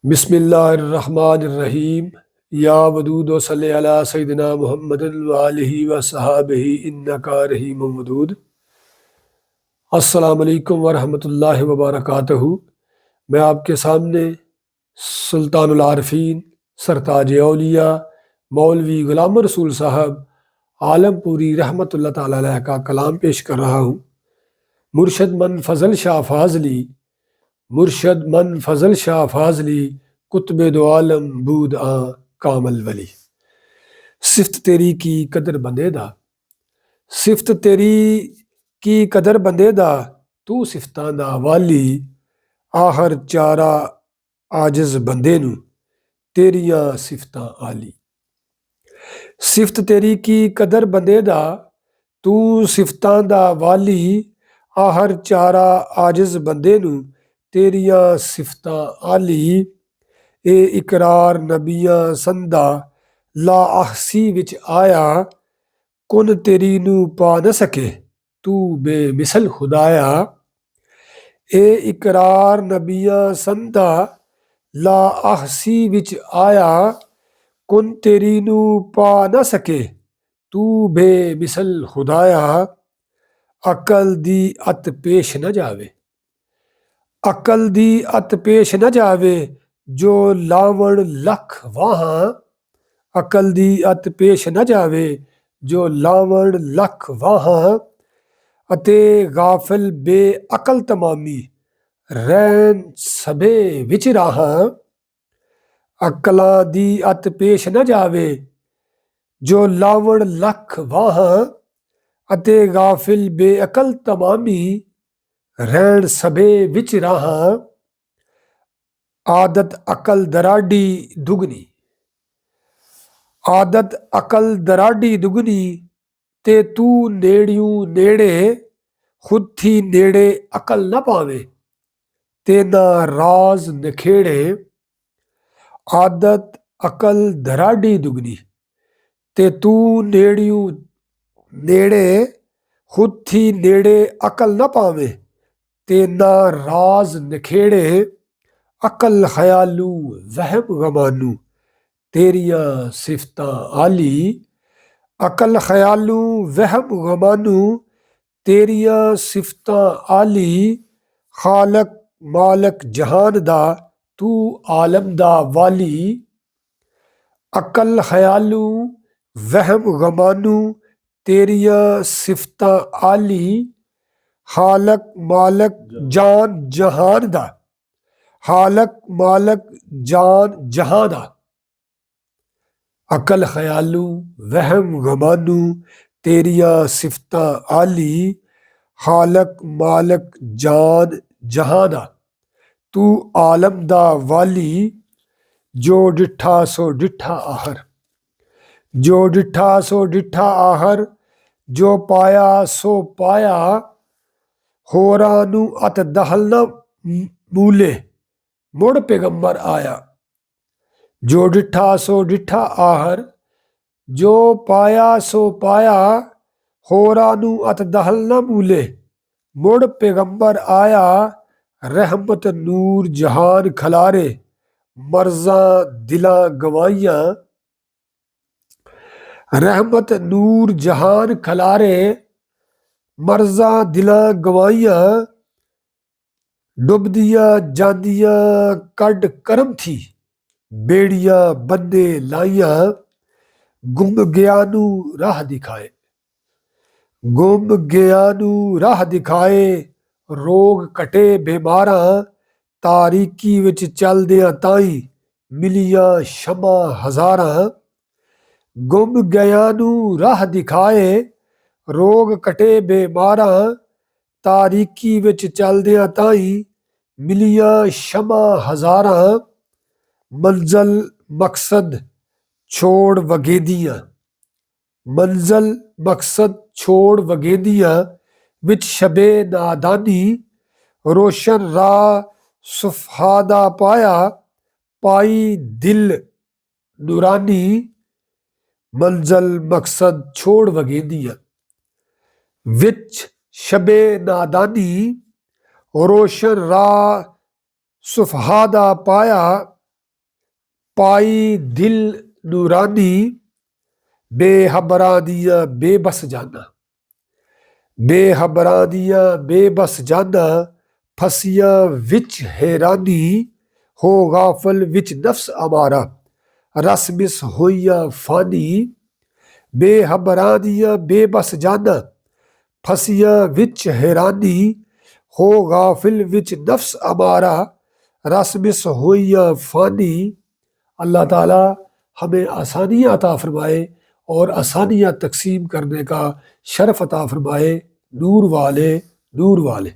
बिस्मिल्लाहिर्रहमानिर्रहीम। या वदूद वसल्लि अला सय्यिदिना मुहम्मदिन व आलिहि व सहाबिहि इन्नका रहीमुम वदूद। अस्सलामु अलैकुम व रहमतुल्लाहि व बरकातहू। मैं आपके सामने सुल्तानुल आरफीन सरताज औलिया मौलवी गुलाम रसूल साहब आलमपुरी रहमतुल्लाह ताला अलैह का कलाम पेश कर रहा हूँ। मुर्शद मन फजल शाह फाजली, मुर्शद मन फजल शाह फाजली, कुतबे दो आलम बूद आ कामल वली। सिफ्त तेरी की कदर बंदेदा, सिफ्त तेरी की कदर बंदेदा, तू सिफ्तां दा वाली, आहर चारा आजिज बंदे नू, तेरियां सिफ्तां आली। सिफ्त तेरी की कदर बंदेदा, तू सिफ्तां दा वाली, आहर चारा आजिज बंदे नू, तेरियां सिफ्तां आली। ए इकरार नबियां संदा ला आहसी विच आया, कुन तेरी नू पा न सके तू बेमिसल खुदाया। ए इकरार नबियां संदा ला आहसी विच आया, कुन तेरी नू पा न सके तू बेमिसल खुदाया। अकल दी अत पेश न जावे, अकल दी अत पेश न जावे, जो लावण लख वाहां। अकल दी अत पेश न जावे, जो लावण लख वाहां। अते गाफिल बेअकल तमामी, रहन सबे विच राहां। अकलां दी अत पेश न जावे, जो लावण लख वाहां। अते गाफिल बेअकल तमामी, रहन सबे विच राहां। आदत अकल दराडी दुगनी, आदत अकल दराडी दुगनी, ते तू नेड़ियों नेड़े, खुद थी नेड़े अकल न पावे, ते ना राज नखेड़े। आदत अकल दराडी दुगनी, ते तू नेड़ियों नेड़े, खुद थी नेड़े अकल न पावे, ते ना राज नखेड़े। अकल ख्यालू वहम गमानू, तेरियां सिफ्तां आली। अकल ख्यालू वहम गमानू, तेरियां सिफ्तां आली। खालक मालक जहान दा, तू आलम दा वाली। अकल ख्यालू वहम गमानू, तेरियां सिफ्तां आली। खालक मालक जान जहान दा, खालक मालक जान जहां दा। अकल ख्यालू वहम गमानू, तेरियां सिफ्तां आली। खालक मालक जान जहां दा, तू आलम दा वाली। जो डिठा सो डिठा आहर, जो डिठा सो डिठा आहर। जो पाया सो पाया, होरां नू अत दहल न मूले, मुड़ पैगंबर आया। जो डिठा सो डिठा आहर, जो पाया सो पाया। होरां नू अत दहल न मूले, मुड़ पैगंबर आया। रहमत नूर जहान खलारे, मर्जां दिलां गवाइयां। रहमत नूर जहान खलारे, मर्जां दिलां गवाइयां। डुबदियां जांदियां कड करम थी, बेड़ियां बन्ने लाइयां। गुम गया नू राह दिखाए, गुम गया नू राह दिखाए। रोग कटे बेमारां, तारीकी विच चलदियां ताई, मिलियां शमा हजारां। गुम गया नू राह दिखाए, रोग कटे बेमारां। तारीकी विच चलदियां ताई, मिलियां शमा हजारां। मंजल मकसद छोड़ वगेदियां, मंजल मकसद छोड़ वगेदियां। विच शबे नादानी, रोशन राह सुफहादा पाया। पाई दिल नूरानी, मंजल मकसद छोड़ वगेदियां। विच शबे नादानी, रोशन राह सुफहादा पाया। पाई दिल नूरानी, बेहबरा दिया बेबस जाना। बेहबरा दिया बेबस जाना, फसिया विच हैरानी, हो गाफल विच नफ्स अमारा, रस मिस होइया फानी। बेहबरा दिया बेबस जाना, फसिया विच हैरानी, हो गाफिल विच नफ्स अमारा, रस मिस होइया फानी। अल्लाह ताला हमें आसानियाँ अता फरमाए और आसानियाँ तकसीम करने का शरफ अता फरमाए। नूर वाले, नूर वाले।